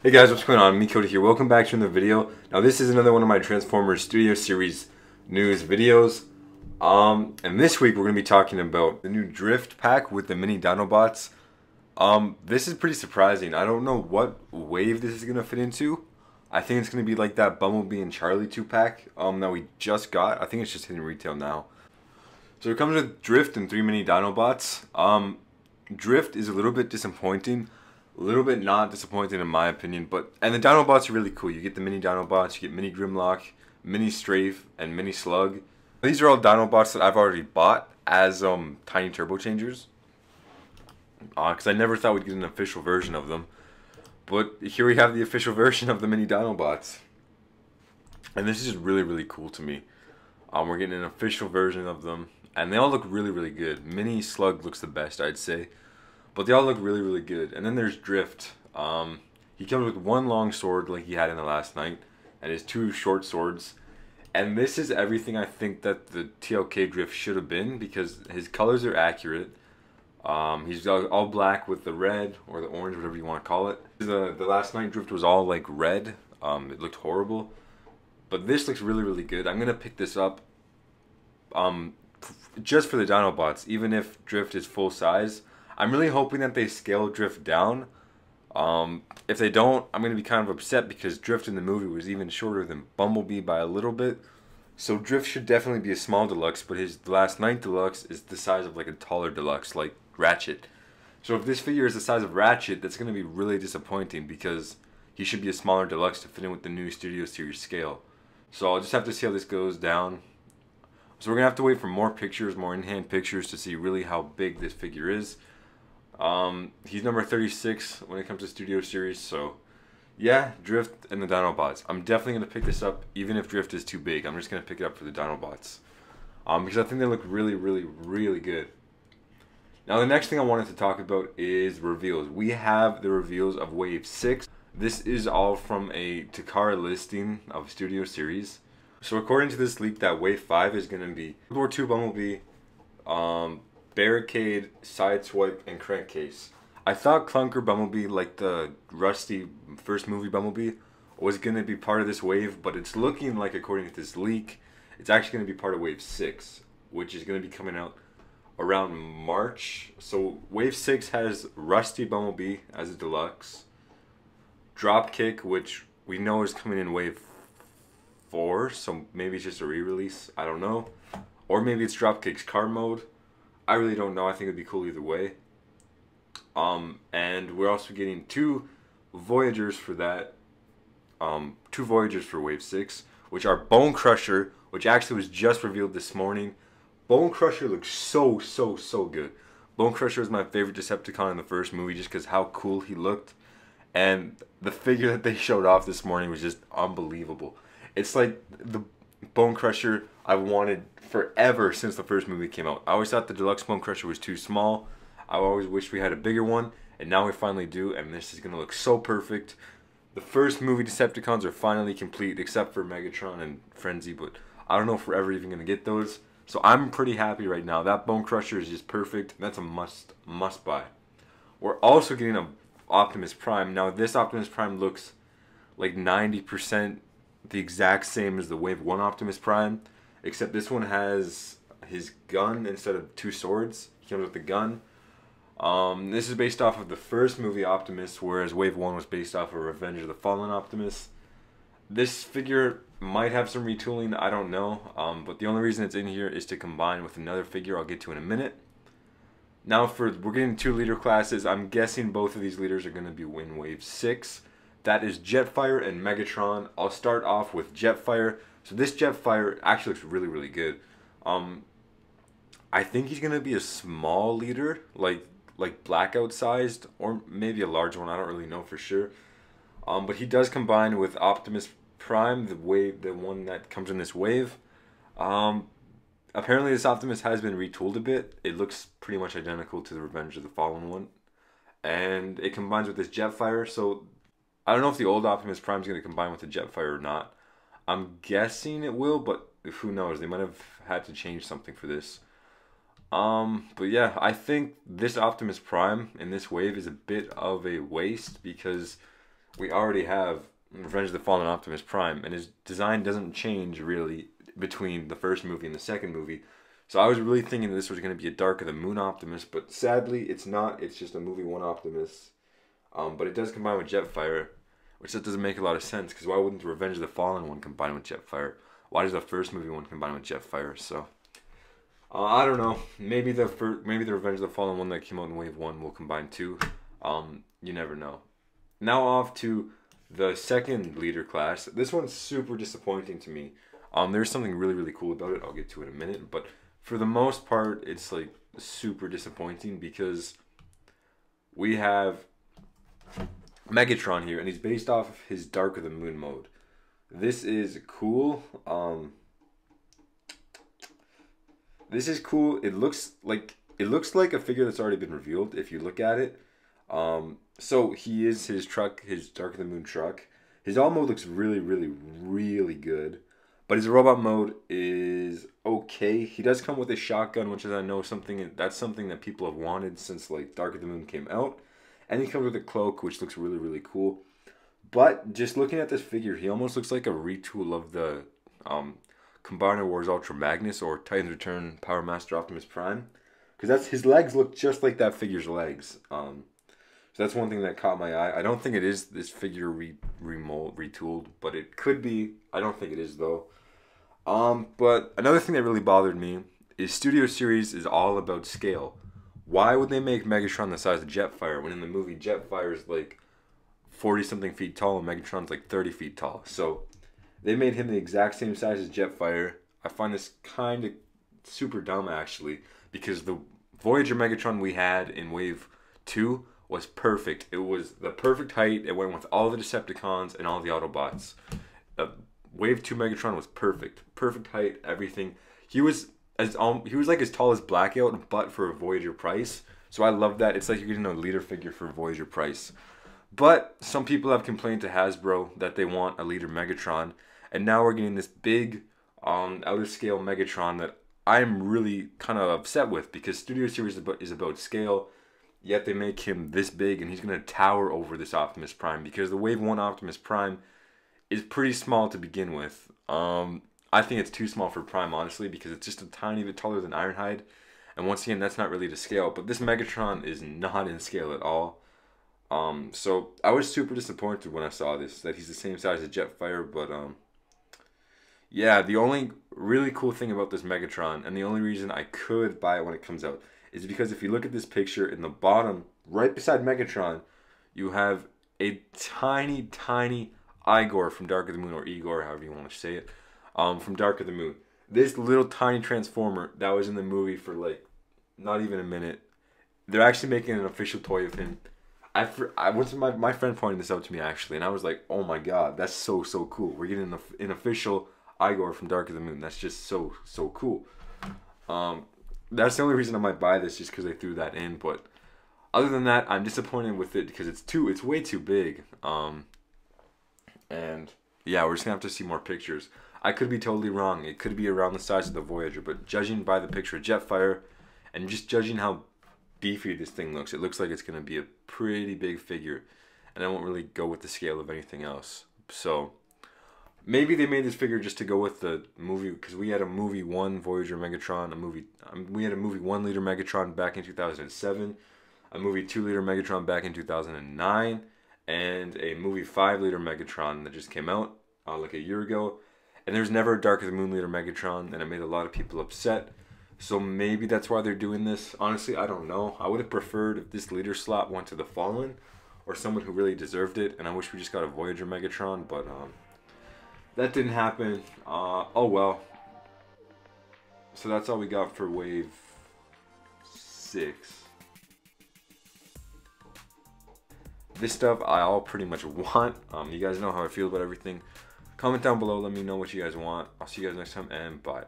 Hey guys, what's going on? Cody here. Welcome back to another video. Now this is another one of my Transformers Studio Series news videos. And this week we're going to be talking about the new Drift pack with the mini Dinobots. This is pretty surprising. I don't know what wave this is going to fit into. I think it's going to be like that Bumblebee and Charlie 2-pack that we just got. I think it's just hitting retail now. So it comes with Drift and 3 mini Dinobots. Drift is a little bit disappointing. A little bit not disappointing in my opinion, and the Dinobots are really cool. You get the mini Dinobots, you get mini Grimlock, mini Strafe, and mini Slug. These are all Dinobots that I've already bought as tiny turbo changers. Because I never thought we'd get an official version of them. But here we have the official version of the mini Dinobots. And this is just really, really cool to me. We're getting an official version of them. And they all look really, really good. Mini Slug looks the best, I'd say. But they all look really, really good. And then there's Drift. He comes with one long sword like he had in the last night, and his 2 short swords. And this is everything I think that the TLK Drift should have been, because his colors are accurate. He's all black with the red or the orange, whatever you want to call it. The last night Drift was all like red. It looked horrible. But this looks really, really good. I'm going to pick this up just for the Dinobots, even if Drift is full size. I'm really hoping that they scale Drift down. If they don't, I'm going to be kind of upset because Drift in the movie was even shorter than Bumblebee by a little bit. So Drift should definitely be a small deluxe, but his Last Night Deluxe is the size of like a taller deluxe, like Ratchet. So if this figure is the size of Ratchet, that's going to be really disappointing because he should be a smaller deluxe to fit in with the new Studio Series scale. So I'll just have to see how this goes down. So we're going to have to wait for more pictures, more in-hand pictures to see really how big this figure is. He's number 36 when it comes to Studio Series, so yeah, Drift and the Dinobots. I'm definitely going to pick this up, even if Drift is too big. I'm just going to pick it up for the Dinobots. Because I think they look really, really, really good. Now the next thing I wanted to talk about is reveals. We have the reveals of Wave 6. This is all from a Takara listing of Studio Series. So according to this leak, that Wave 5 is going to be World War II Bumblebee, Barricade, Sideswipe, and Crankcase. I thought Clunker Bumblebee, like the rusty first movie Bumblebee, was going to be part of this wave, but it's looking like, according to this leak, it's actually going to be part of Wave 6, which is going to be coming out around March. So Wave 6 has Rusty Bumblebee as a deluxe, Dropkick, which we know is coming in Wave 4, so maybe it's just a re-release, I don't know. Or maybe it's Dropkick's car mode. I really don't know. I think it'd be cool either way. And we're also getting 2 Voyagers for that. 2 Voyagers for Wave 6, which are Bone Crusher, which actually was just revealed this morning. Bone Crusher looks so, so, so good. Bone Crusher was my favorite Decepticon in the first movie just because how cool he looked. And the figure that they showed off this morning was just unbelievable. It's like the Bone Crusher I've wanted forever since the first movie came out. I always thought the deluxe Bone Crusher was too small. I always wished we had a bigger one, and now we finally do, and this is going to look so perfect. The first movie Decepticons are finally complete, except for Megatron and Frenzy, but I don't know if we're ever even going to get those. So I'm pretty happy right now. That Bone Crusher is just perfect. That's a must buy. We're also getting an Optimus Prime. Now this Optimus Prime looks like 90% the exact same as the Wave 1 Optimus Prime, except this one has his gun instead of 2 swords. He comes with the gun. This is based off of the first movie Optimus, whereas Wave 1 was based off of Revenge of the Fallen Optimus. This figure might have some retooling, I don't know, but the only reason it's in here is to combine with another figure I'll get to in a minute. Now we're getting 2 leader classes. I'm guessing both of these leaders are going to be in Wave 6. That is Jetfire and Megatron. I'll start off with Jetfire. So this Jetfire actually looks really, really good. I think he's going to be a small leader, like Blackout sized, or maybe a large one. I don't really know for sure. But he does combine with Optimus Prime, the one that comes in this wave. Apparently this Optimus has been retooled a bit. It looks pretty much identical to the Revenge of the Fallen one. And it combines with this Jetfire, so I don't know if the old Optimus Prime is going to combine with the Jetfire or not. I'm guessing it will, but who knows? They might have had to change something for this. But yeah, I think this Optimus Prime in this wave is a bit of a waste because we already have Revenge of the Fallen Optimus Prime, and his design doesn't change really between the first movie and the second movie. So I was really thinking that this was going to be a Dark of the Moon Optimus, but sadly it's not. It's just a movie one Optimus. But it does combine with Jetfire, which that doesn't make a lot of sense, because why wouldn't the Revenge of the Fallen one combine with Jetfire? Why does the first movie one combine with Jetfire? So I don't know. Maybe the Revenge of the Fallen one that came out in Wave 1 will combine too. You never know. Now off to the second leader class. This one's super disappointing to me. There's something really, really cool about it. I'll get to it in a minute. But for the most part, it's like super disappointing because we have Megatron here, and he's based off of his Dark of the Moon mode. This is cool. This is cool. It looks like a figure that's already been revealed if you look at it. So he is his truck, his Dark of the Moon truck. His all mode looks really, really, really good. But his robot mode is okay. He does come with a shotgun, which is, I know, something that people have wanted since like Dark of the Moon came out. And he comes with a cloak, which looks really, really cool. But just looking at this figure, he almost looks like a retool of the Combiner Wars Ultra Magnus or Titan's Return Power Master Optimus Prime. Because his legs look just like that figure's legs. So that's one thing that caught my eye. I don't think it is this figure retooled, but it could be. I don't think it is though. But another thing that really bothered me is Studio Series is all about scale. Why would they make Megatron the size of Jetfire when in the movie Jetfire is like 40-something feet tall and Megatron's like 30 feet tall? So they made him the exact same size as Jetfire. I find this kind of super dumb actually, because the Voyager Megatron we had in Wave 2 was perfect. It was the perfect height. It went with all the Decepticons and all the Autobots. Wave 2 Megatron was perfect. Perfect height, everything. He was like as tall as Blackout, but for a Voyager price. So I love that. It's like you're getting a leader figure for a Voyager price. But some people have complained to Hasbro that they want a leader Megatron, and now we're getting this big outer scale Megatron that I'm really kind of upset with, because Studio Series is about scale, yet they make him this big and he's going to tower over this Optimus Prime, because the Wave 1 Optimus Prime is pretty small to begin with. I think it's too small for Prime, honestly, because it's just a tiny bit taller than Ironhide. And once again, that's not really to scale. But this Megatron is not in scale at all. So I was super disappointed when I saw this, that he's the same size as Jetfire. But yeah, the only really cool thing about this Megatron, and the only reason I could buy it when it comes out, is because if you look at this picture in the bottom, right beside Megatron, you have a tiny, tiny Igor from Dark of the Moon, or Igor, however you want to say it, from Dark of the Moon. This little tiny Transformer that was in the movie for like not even a minute. They're actually making an official toy of him. My friend pointed this out to me actually, and I was like, oh my god, that's so cool. We're getting an official Igor from Dark of the Moon. That's just so cool. That's the only reason I might buy this, just because they threw that in. But other than that, I'm disappointed with it because it's way too big. And yeah, we're just gonna have to see more pictures. I could be totally wrong. It could be around the size of the Voyager, but judging by the picture of Jetfire and just judging how beefy this thing looks, it looks like it's gonna be a pretty big figure, and I won't really go with the scale of anything else. So maybe they made this figure just to go with the movie, because we had a movie 1 Voyager Megatron, we had a movie 1 liter Megatron back in 2007, a movie 2 liter Megatron back in 2009, and a movie 5 liter Megatron that just came out like a year ago. And there's never a Dark of the Moon liter Megatron, and it made a lot of people upset. So maybe that's why they're doing this. Honestly, I don't know. I would have preferred if this leader slot went to the Fallen, or someone who really deserved it. And I wish we just got a Voyager Megatron, but that didn't happen. Oh well. So that's all we got for Wave 6. This stuff I all pretty much want. You guys know how I feel about everything. Comment down below, let me know what you guys want. I'll see you guys next time, and bye.